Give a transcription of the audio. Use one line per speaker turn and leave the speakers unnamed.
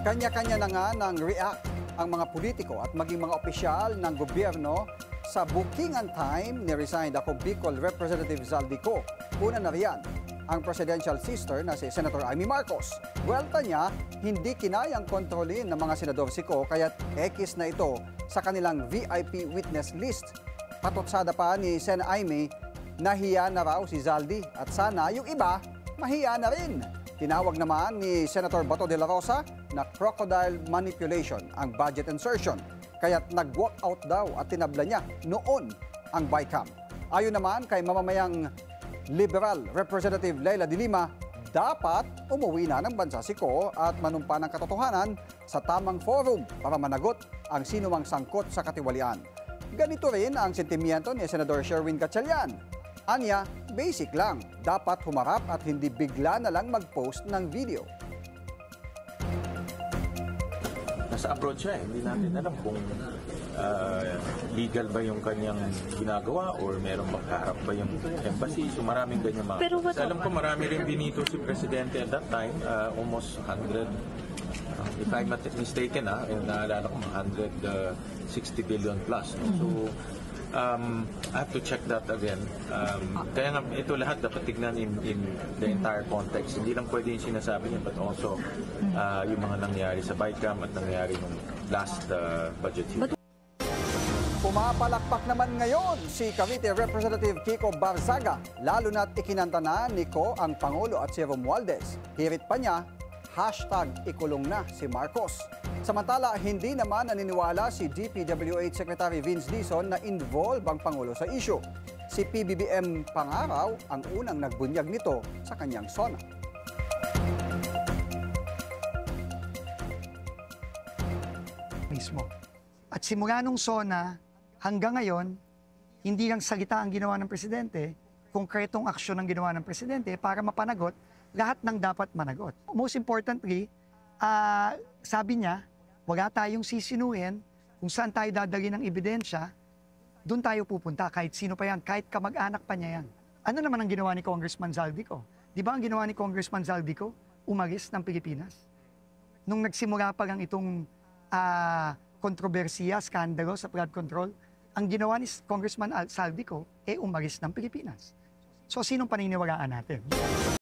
Kanya-kanya na nga ng react ang mga politiko at maging mga opisyal ng gobyerno sa bookingan time ni resigned ako Bicol Representative Zaldico. Una na riyan ang presidential sister na si Senator Amy Marcos. Buwelta niya, hindi kinayang kontrolin ng mga senador si Ko kaya't ekis na ito sa kanilang VIP witness list. Patutsada pa ni Sen Amy, nahiya na raw si Zaldi at sana yung iba mahiya na rin. Tinawag naman ni Senator Bato de la Rosa na crocodile manipulation ang budget insertion. Kaya't nag-walk out daw at tinabla niya noon ang BICAM. Ayon naman kay mamamayang Liberal Representative Leila de Lima, dapat umuwi na ng bansa si Ko at manumpa ng katotohanan sa tamang forum para managot ang sinumang sangkot sa katiwalian. Ganito rin ang sentimiento ni Senador Sherwin Gatchalian. Anya, basic lang. Dapat humarap at hindi bigla na lang mag-post ng video.
Nasa abroad siya eh. Hindi natin alam kung legal ba yung kanyang ginagawa or meron bang kaharap ba yung embassy. So maraming ganyan mga. Pero alam ko marami rin binito si Presidente at that time, almost 100, if I'm not mistaken, naalala ko 160 billion plus. No? So I have to check that again. Kaya nga ito lahat dapat tignan in the entire context. Hindi lang pwede yung sinasabi niya but also yung mga nangyari sa BICAM at nangyari nung last budget year.
Pumapalakpak naman ngayon si Cavite Representative Kiko Barzaga, lalo na't ikinanta na ni Ko ang Pangulo at si Romualdez. Hirit pa niya, #ikulong na si Marcos. Samantala, hindi naman naniniwala si DPWH Secretary Vince Dizon na involved ang Pangulo sa issue. Si PBBM Pangaraw ang unang nagbunyag nito sa kanyang SONA.
Mismo. At simula nung SONA, hanggang ngayon, hindi lang salita ang ginawa ng Presidente, konkretong aksyon ang ginawa ng Presidente para mapanagot lahat ng dapat managot. Most importantly, sabi niya, wala tayong sisinuhin kung saan tayo dadali ng ebidensya, doon tayo pupunta kahit sino pa yan, kahit kamag-anak pa niya yan. Ano naman ang ginawa ni Congressman Zaldico? Di ba ang ginawa ni Congressman Zaldico? Umalis ng Pilipinas. Nung nagsimula pa lang itong kontrobersiya, skandalo sa flood control, ang ginawa ni Congressman Zaldico umalis ng Pilipinas. So sinong paniniwalaan natin?